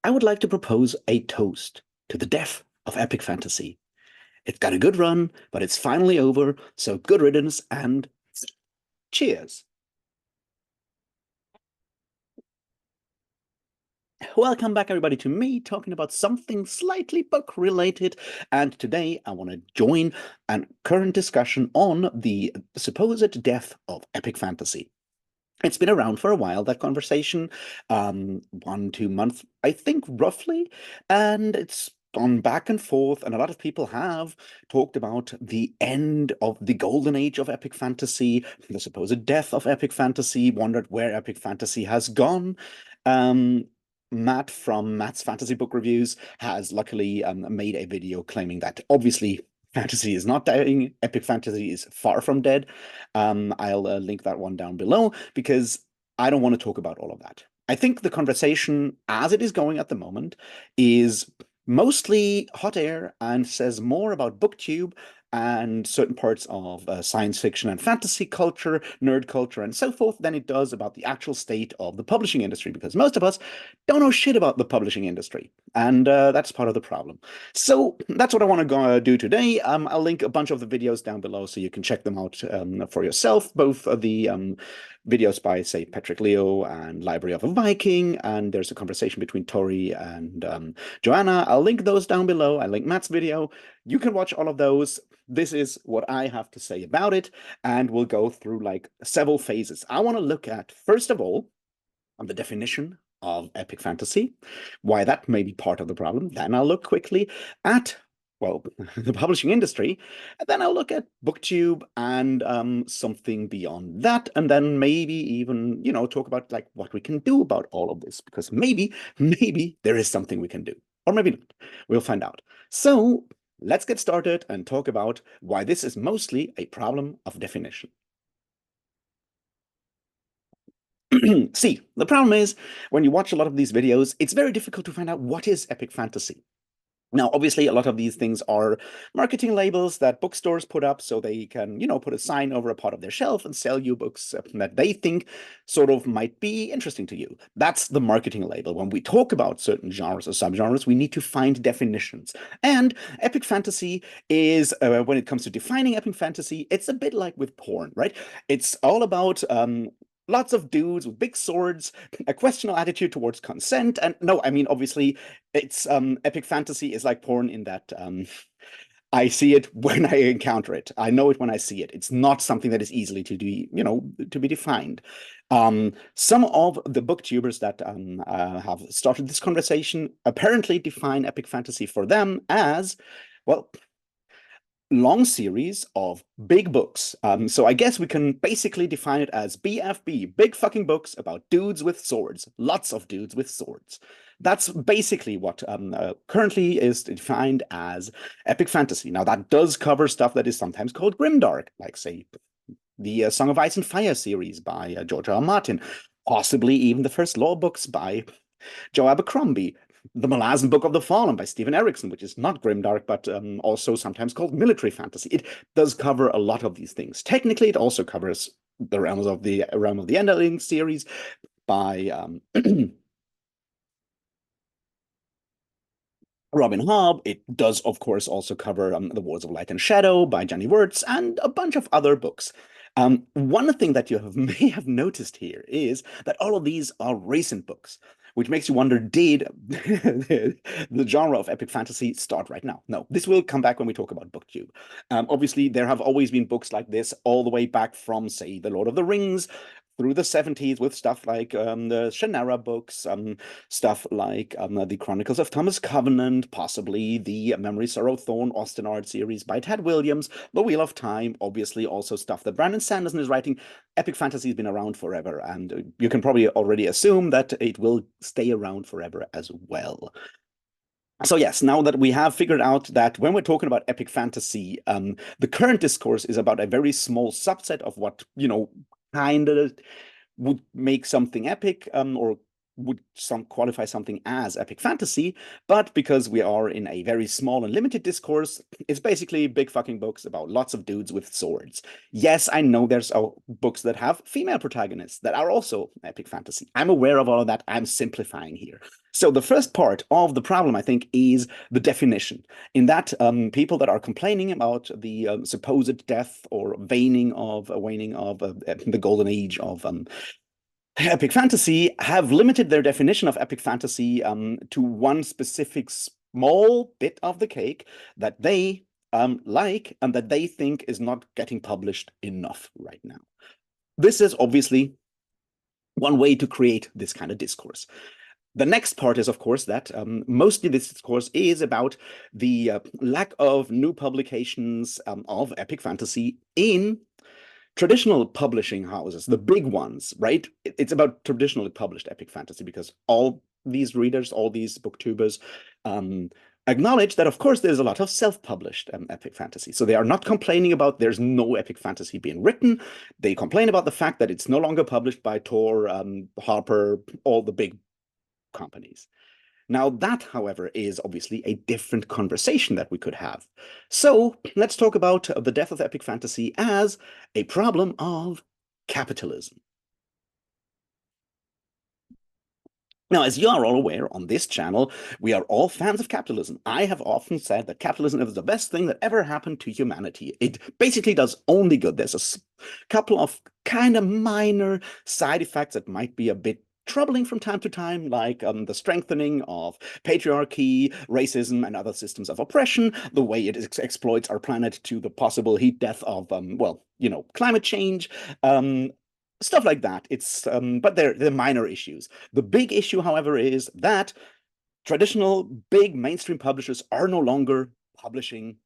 I would like to propose a toast to the death of epic fantasy. It's got a good run, but it's finally over, so good riddance and cheers. Welcome back, everybody, to me talking about something slightly book related. And today I want to join a current discussion on the supposed death of epic fantasy. It's been around for a while, that conversation, 1, 2 months, I think, roughly, and it's gone back and forth, and a lot of people have talked about the end of the golden age of epic fantasy, the supposed death of epic fantasy, wondered where epic fantasy has gone. Um, Matt from Matt's Fantasy Book Reviews has luckily made a video claiming that obviously fantasy is not dying, epic fantasy is far from dead. I'll link that one down below because I don't want to talk about all of that. I think the conversation as it is going at the moment is mostly hot air and says more about Booktube and certain parts of science fiction and fantasy culture, nerd culture, and so forth than it does about the actual state of the publishing industry, because most of us don't know shit about the publishing industry, and that's part of the problem. So that's what I want to go do today. I'll link a bunch of the videos down below so you can check them out for yourself, both of the videos by, say, Patrick Leo and Library of a Viking, and there's a conversation between Tori and Joanna. I'll link those down below. I link Matt's video. You can watch all of those. This is what I have to say about it, and we'll go through like several phases. I want to look at, first of all, on the definition of epic fantasy, why that may be part of the problem. Then I'll look quickly at, well, the publishing industry. And then I'll look at Booktube and something beyond that. And then maybe even, talk about like what we can do about all of this, because maybe there is something we can do. Or maybe not. We'll find out. So let's get started and talk about why this is mostly a problem of definition. See, the problem is when you watch a lot of these videos, it's very difficult to find out what is epic fantasy. Now, obviously, a lot of these things are marketing labels that bookstores put up so they can, put a sign over a part of their shelf and sell you books that they think sort of might be interesting to you. That's the marketing label. When we talk about certain genres or subgenres, we need to find definitions. And epic fantasy is, when it comes to defining epic fantasy, it's a bit like with porn, right? It's all about lots of dudes with big swords, a questionable attitude towards consent. And no, I mean, obviously, it's epic fantasy is like porn in that I see it when I encounter it. I know it when I see it. It's not something that is easily to be, to be defined. Some of the booktubers that have started this conversation apparently define epic fantasy for them as, well, long series of big books. So I guess we can basically define it as BFB, big fucking books about dudes with swords, lots of dudes with swords. That's basically what currently is defined as epic fantasy. Now, that does cover stuff that is sometimes called grimdark, like, say, the Song of Ice and Fire series by George R. R. Martin, possibly even the first law books by Joe Abercrombie, the Malazan Book of the Fallen by Stephen Erickson, which is not grimdark, but also sometimes called military fantasy. It does cover a lot of these things. Technically, it also covers the realm of the Enderling series by Robin Hobb. It does, of course, also cover The Wars of Light and Shadow by Johnny Wirtz and a bunch of other books. One thing that may have noticed here is that all of these are recent books, which makes you wonder, did the genre of epic fantasy start right now? No, this will come back when we talk about Booktube. Obviously, there have always been books like this all the way back from, say, The Lord of the Rings, through the 70s with stuff like the Shannara books, stuff like the Chronicles of Thomas Covenant, possibly the Memory, Sorrow, Thorn, Austen Art series by Ted Williams, The Wheel of Time, obviously also stuff that Brandon Sanderson is writing. Epic fantasy has been around forever, and you can probably already assume that it will stay around forever as well. So yes, now that we have figured out that when we're talking about epic fantasy, the current discourse is about a very small subset of what, kind of would make something epic, or would qualify something as epic fantasy. But because we are in a very small and limited discourse, it's basically big fucking books about lots of dudes with swords. Yes, I know there's books that have female protagonists that are also epic fantasy. I'm aware of all of that. I'm simplifying here. So the first part of the problem, I think, is the definition. In that, people that are complaining about the supposed death or waning of the golden age of epic fantasy have limited their definition of epic fantasy to one specific small bit of the cake that they like and that they think is not getting published enough right now. This is obviously one way to create this kind of discourse. The next part is, of course, that mostly this discourse is about the lack of new publications of epic fantasy in traditional publishing houses, the big ones, right? It's about traditionally published epic fantasy because all these readers, all these booktubers acknowledge that, of course, there's a lot of self-published epic fantasy. So they are not complaining about there's no epic fantasy being written. They complain about the fact that it's no longer published by Tor, Harper, all the big companies. Now, that, however, is obviously a different conversation that we could have. So let's talk about the death of epic fantasy as a problem of capitalism. Now, as you are all aware, on this channel, we are all fans of capitalism. I have often said that capitalism is the best thing that ever happened to humanity. It basically does only good. There's a couple of kind of minor side effects that might be a bit troubling from time to time, like the strengthening of patriarchy, racism, and other systems of oppression, the way it exploits our planet to the possible heat death of, well, climate change, stuff like that. But they're minor issues. The big issue, however, is that traditional big mainstream publishers are no longer publishing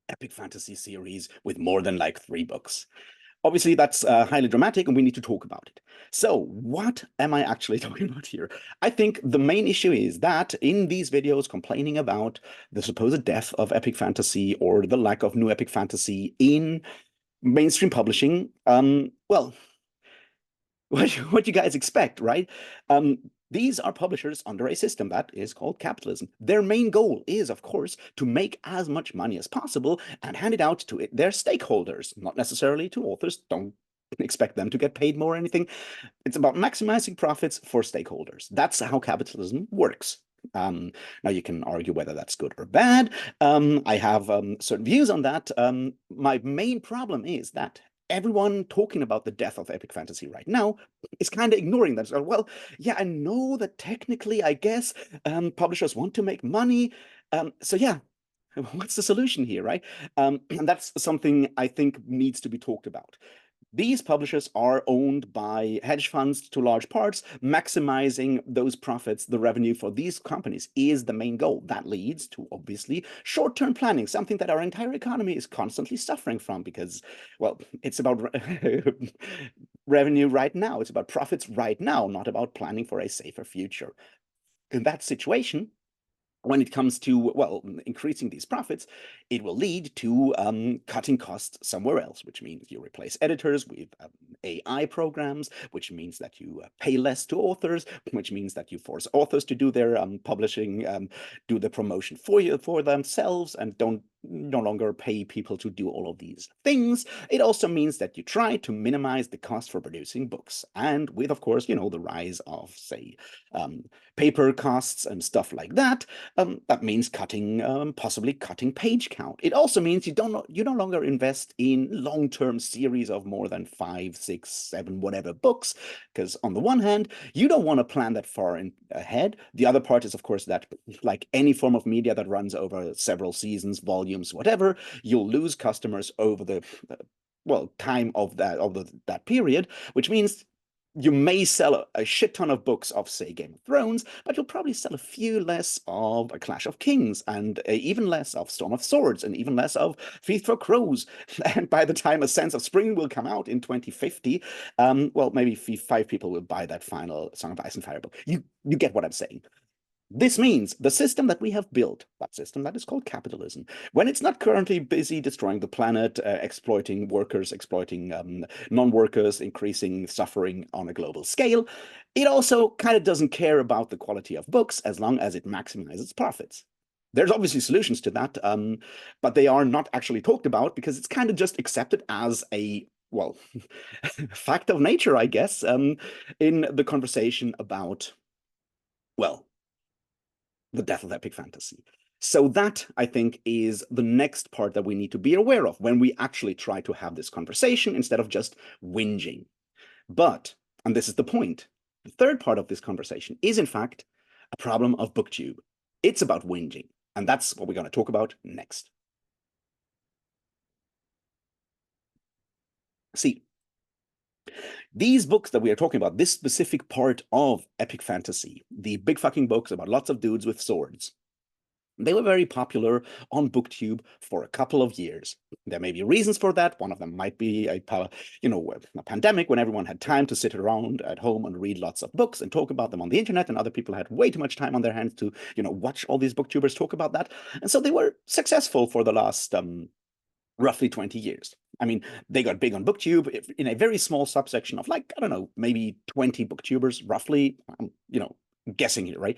epic fantasy series with more than like 3 books. Obviously, that's highly dramatic, and we need to talk about it. So what am I actually talking about here? I think the main issue is that in these videos complaining about the supposed death of epic fantasy or the lack of new epic fantasy in mainstream publishing, well, what you guys expect, right? These are publishers under a system that is called capitalism. Their main goal is, of course, to make as much money as possible and hand it out to their stakeholders, not necessarily to authors. Don't expect them to get paid more or anything. It's about maximizing profits for stakeholders. That's how capitalism works. Now, you can argue whether that's good or bad. I have certain views on that. My main problem is that everyone talking about the death of epic fantasy right now is kind of ignoring that. So, well, yeah, I know that technically, I guess, publishers want to make money. So yeah, what's the solution here, right? And that's something I think needs to be talked about. These publishers are owned by hedge funds to large parts. Maximizing those profits, the revenue for these companies is the main goal. That leads to, obviously, short-term planning, something that our entire economy is constantly suffering from because, well, it's about revenue right now. It's about profits right now, not about planning for a safer future. In that situation, when it comes to, well, increasing these profits, it will lead to cutting costs somewhere else, which means you replace editors with AI programs, which means that you pay less to authors, which means that you force authors to do their publishing, do the promotion for themselves, and don't no longer pay people to do all of these things. It also means that you try to minimize the cost for producing books. And with, of course, the rise of, say, paper costs and stuff like that, that means possibly cutting page count. It also means you no longer invest in long-term series of more than 5, 6, 7, whatever books, because on the one hand, you don't want to plan that far ahead. The other part is, of course, that like any form of media that runs over several seasons, volumes, whatever, you'll lose customers over the well, time of that period, which means you may sell a shit ton of books of, say, Game of Thrones, but you'll probably sell a few less of A Clash of Kings, and even less of Storm of Swords, and even less of Feast for Crows. And by the time A Sense of Spring will come out in 2050, well, maybe 5 people will buy that final Song of Ice and Fire book. You get what I'm saying. This means the system that we have built, that system that is called capitalism, when it's not currently busy destroying the planet, exploiting workers, exploiting non-workers, increasing suffering on a global scale, it also kind of doesn't care about the quality of books as long as it maximizes profits. There's obviously solutions to that, but they are not actually talked about because it's kind of just accepted as a, well, fact of nature, I guess, in the conversation about, well, the death of epic fantasy. So that, I think, is the next part that we need to be aware of when we actually try to have this conversation instead of just whinging. But, and this is the point, the third part of this conversation is, in fact, a problem of Booktube. It's about whinging, and that's what we're going to talk about next. See, these books that we are talking about, this specific part of epic fantasy, the big fucking books about lots of dudes with swords, they were very popular on Booktube for a couple of years. There may be reasons for that. One of them might be a pandemic when everyone had time to sit around at home and read lots of books and talk about them on the internet, and other people had way too much time on their hands to, watch all these booktubers talk about that. And so they were successful for the last roughly 20 years. I mean, they got big on Booktube in a very small subsection of, like, I don't know, maybe 20 booktubers, roughly. Guessing here, right?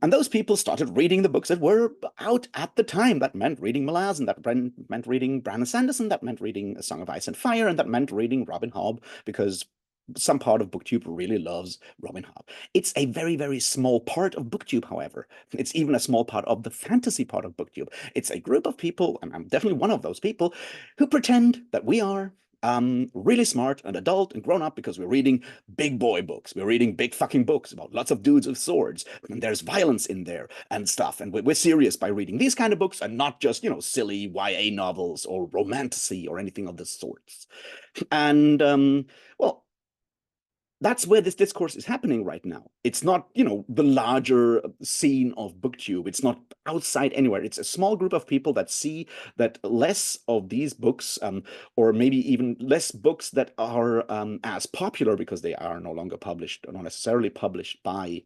And those people started reading the books that were out at the time. That meant reading Malazan, that meant reading Brandon Sanderson, that meant reading A Song of Ice and Fire, and that meant reading Robin Hobb, because some part of Booktube really loves Robin Hobb. It's a very, very small part of Booktube, however. It's even a small part of the fantasy part of Booktube. It's a group of people, and I'm definitely one of those people, who pretend that we are really smart and adult and grown up because we're reading big boy books. We're reading big fucking books about lots of dudes with swords, and there's violence in there and stuff. And we're serious by reading these kind of books and not just, silly YA novels or romantasy or anything of the sorts. And, well, that's where this discourse is happening right now. It's not, the larger scene of Booktube. It's not outside anywhere. It's a small group of people that see that less of these books, or maybe even less books that are as popular because they are no longer published, not necessarily published by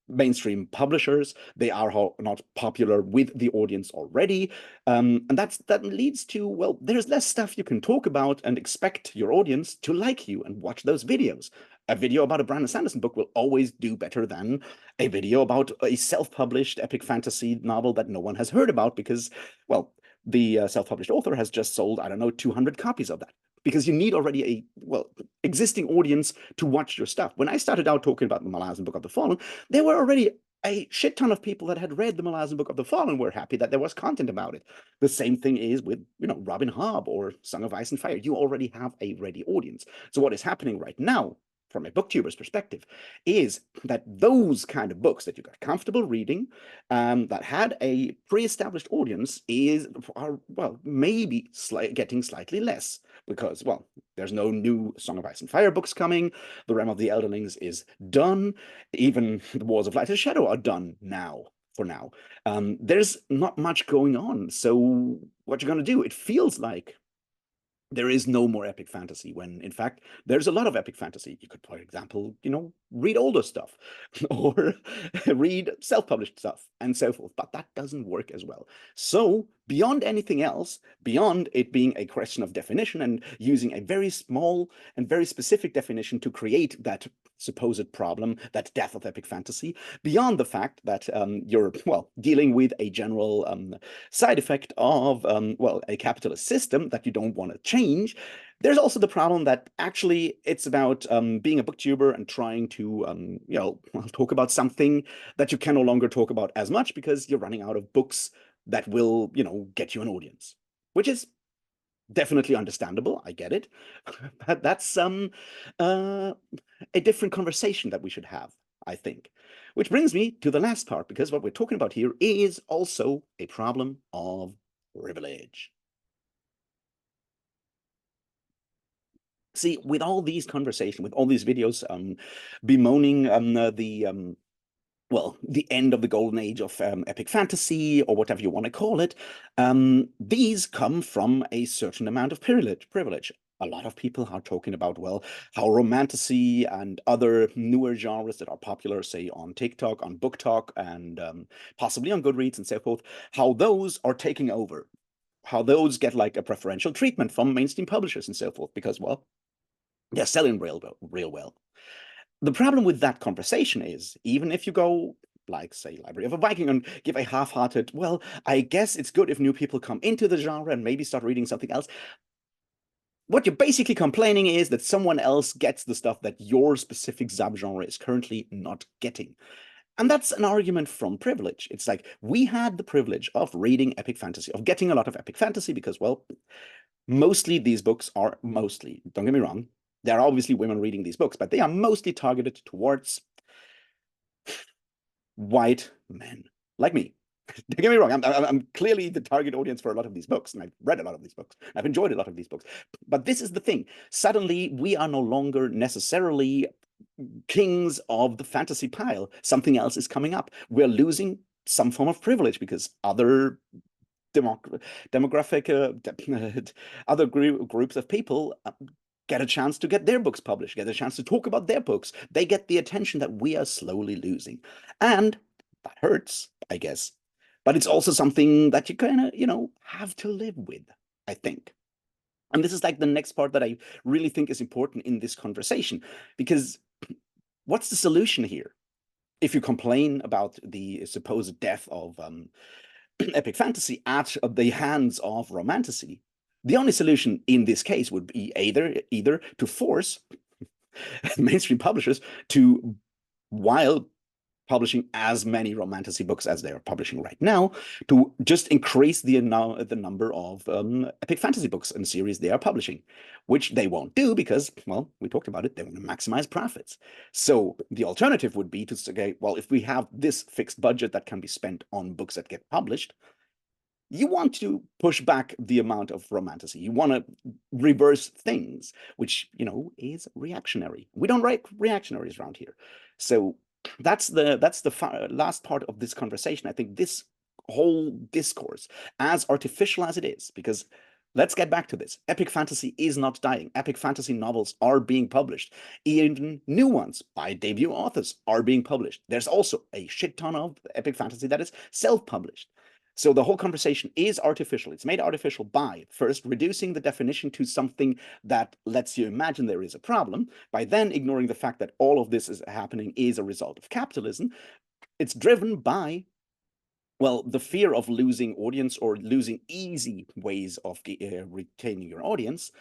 mainstream publishers. They are not popular with the audience already. And that leads to, well, there's less stuff you can talk about and expect your audience to like you and watch those videos. A video about a Brandon Sanderson book will always do better than a video about a self-published epic fantasy novel that no one has heard about because, well, the self-published author has just sold, I don't know, 200 copies of that. Because you need already a, well, existing audience to watch your stuff. When I started out talking about the Malazan Book of the Fallen, there were already a shit ton of people that had read the Malazan Book of the Fallen were happy that there was content about it. The same thing is with, Robin Hobb or Song of Ice and Fire. You already have a ready audience. So what is happening right now, from a booktuber's perspective, is that those kind of books that you got comfortable reading, that had a pre-established audience, are well, maybe getting slightly less because, well, there's no new Song of Ice and Fire books coming. The Realm of the Elderlings is done. Even the Wars of Light and Shadow are done now. For now, there's not much going on. So what you're going to do? It feels like there is no more epic fantasy when, in fact, there's a lot of epic fantasy. You could, for example, read older stuff or read self-published stuff and so forth, but that doesn't work as well. So beyond anything else, beyond it being a question of definition and using a very small and very specific definition to create that supposed problem, that death of epic fantasy, beyond the fact that you're, well, dealing with a general side effect of, well, a capitalist system that you don't want to change, there's also the problem that actually it's about being a booktuber and trying to, talk about something that you can no longer talk about as much because you're running out of books that will, get you an audience, which is definitely understandable. I get it. But that's a different conversation that we should have, I think. Which brings me to the last part, because what we're talking about here is also a problem of privilege. See, with all these conversations, with all these videos bemoaning well, the end of the golden age of epic fantasy, or whatever you want to call it, these come from a certain amount of privilege. A lot of people are talking about, well, how romantasy and other newer genres that are popular, say on TikTok, on BookTok, and possibly on Goodreads and so forth, how those are taking over, how those get like a preferential treatment from mainstream publishers and so forth, because, well, they're selling real well. The problem with that conversation is, even if you go, like, say, Library of a Viking and give a half-hearted, well, I guess it's good if new people come into the genre and maybe start reading something else, what you're basically complaining is that someone else gets the stuff that your specific subgenre is currently not getting. And that's an argument from privilege. It's like we had the privilege of reading epic fantasy, of getting a lot of epic fantasy because, well, mostly these books are mostly, don't get me wrong, there are obviously women reading these books, but they are mostly targeted towards white men like me. Don't get me wrong, I'm clearly the target audience for a lot of these books, and I've read a lot of these books. I've enjoyed a lot of these books. But this is the thing. Suddenly, we are no longer necessarily kings of the fantasy pile. Something else is coming up. We're losing some form of privilege because other demographic, other groups of people get a chance to get their books published, get a chance to talk about their books. They get the attention that we are slowly losing. And that hurts, I guess. But it's also something that you kind of, have to live with, I think. And this is like the next part that I really think is important in this conversation, because what's the solution here? If you complain about the supposed death of epic fantasy at the hands of romantasy, the only solution in this case would be either to force mainstream publishers to, while publishing as many romantasy books as they are publishing right now, to just increase the number of epic fantasy books and series they are publishing, which they won't do because, well, we talked about it, they want to maximize profits. So the alternative would be to say, well, if we have this fixed budget that can be spent on books that get published, you want to push back the amount of romantasy. You want to reverse things, which, is reactionary. We don't write reactionaries around here. So that's the last part of this conversation. I think this whole discourse, as artificial as it is, because let's get back to this. Epic fantasy is not dying. Epic fantasy novels are being published. Even new ones by debut authors are being published. There's also a shit ton of epic fantasy that is self-published. So the whole conversation is artificial. It's made artificial by first reducing the definition to something that lets you imagine there is a problem, by then ignoring the fact that all of this is happening is a result of capitalism. It's driven by, well, the fear of losing audience or losing easy ways of retaining your audience.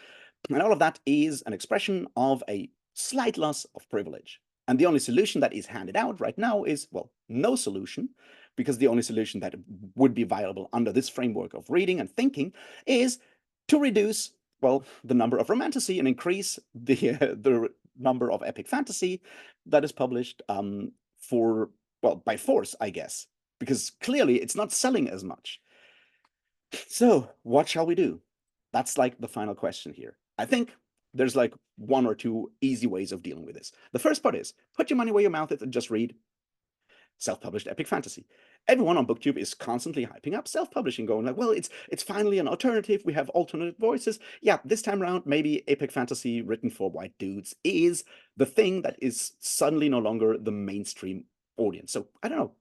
And all of that is an expression of a slight loss of privilege. And the only solution that is handed out right now is, well, no solution, because the only solution that would be viable under this framework of reading and thinking is to reduce, well, the number of romantasy and increase the number of epic fantasy that is published by force, I guess, because clearly it's not selling as much. So what shall we do? That's like the final question here. I think there's like one or two easy ways of dealing with this. The first part is put your money where your mouth is and just read self-published epic fantasy. Everyone on Booktube is constantly hyping up self-publishing, going like, well, it's finally an alternative. We have alternate voices. Yeah, this time around, maybe epic fantasy written for white dudes is the thing that is suddenly no longer the mainstream audience. So I don't know,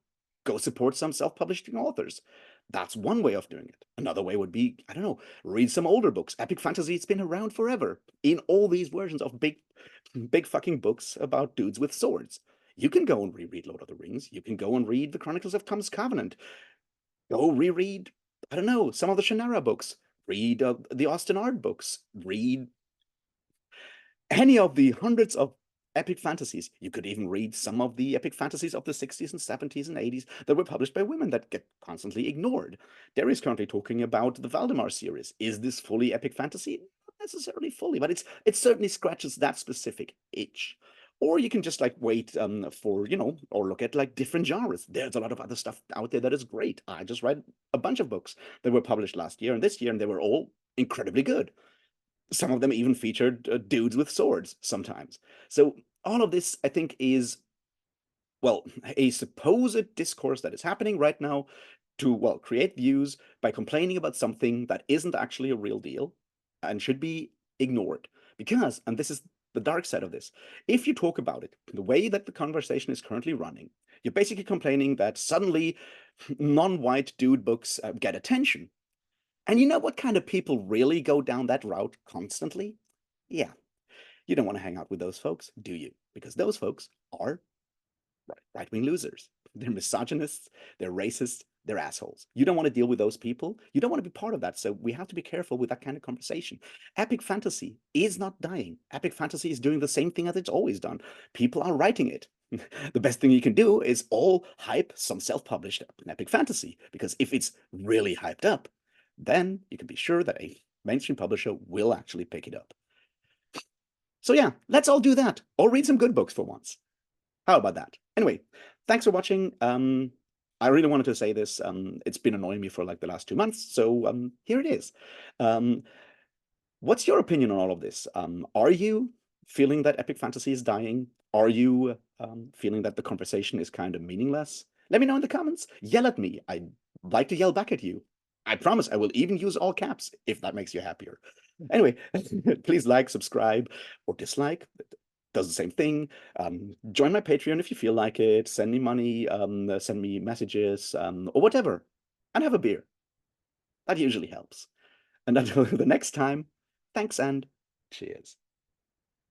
go support some self-publishing authors. That's one way of doing it. Another way would be, I don't know, read some older books. Epic fantasy, it's been around forever in all these versions of big fucking books about dudes with swords. You can go and reread Lord of the Rings. You can go and read the Chronicles of Tom's Covenant. Go reread, I don't know, some of the Shannara books. Read the Austin Art books. Read any of the hundreds of epic fantasies. You could even read some of the epic fantasies of the 60s and 70s and 80s that were published by women that get constantly ignored. There is currently talking about the Valdemar series. Is this fully epic fantasy? Not necessarily fully, but it certainly scratches that specific itch. Or you can just like wait for, or look at like different genres. There's a lot of other stuff out there that is great. I just read a bunch of books that were published last year and this year, and they were all incredibly good. Some of them even featured dudes with swords sometimes. So all of this, I think, is, well, a supposed discourse that is happening right now to, well, create views by complaining about something that isn't actually a real deal and should be ignored. Because, and this is the dark side of this, if you talk about it the way that the conversation is currently running, you're basically complaining that suddenly non-white dude books get attention. And you know what kind of people really go down that route constantly? Yeah, you don't want to hang out with those folks, do you? Because those folks are right-wing losers. They're misogynists, they're racists, they're assholes. You don't want to deal with those people. You don't want to be part of that. So we have to be careful with that kind of conversation. Epic fantasy is not dying. Epic fantasy is doing the same thing as it's always done. People are writing it. The best thing you can do is all hype some self-published epic fantasy, because if it's really hyped up, then you can be sure that a mainstream publisher will actually pick it up. So yeah, let's all do that, or read some good books for once. How about that? Anyway, thanks for watching. I really wanted to say this. It's been annoying me for like the last 2 months, so here it is. What's your opinion on all of this? Are you feeling that epic fantasy is dying? Are you feeling that the conversation is kind of meaningless? Let me know in the comments. Yell at me. I'd like to yell back at you. I promise I will even use all caps if that makes you happier. Anyway, please like, subscribe, or dislike. It does the same thing. Join my Patreon if you feel like it. Send me money, send me messages, or whatever. And have a beer. That usually helps. And until the next time, thanks and cheers.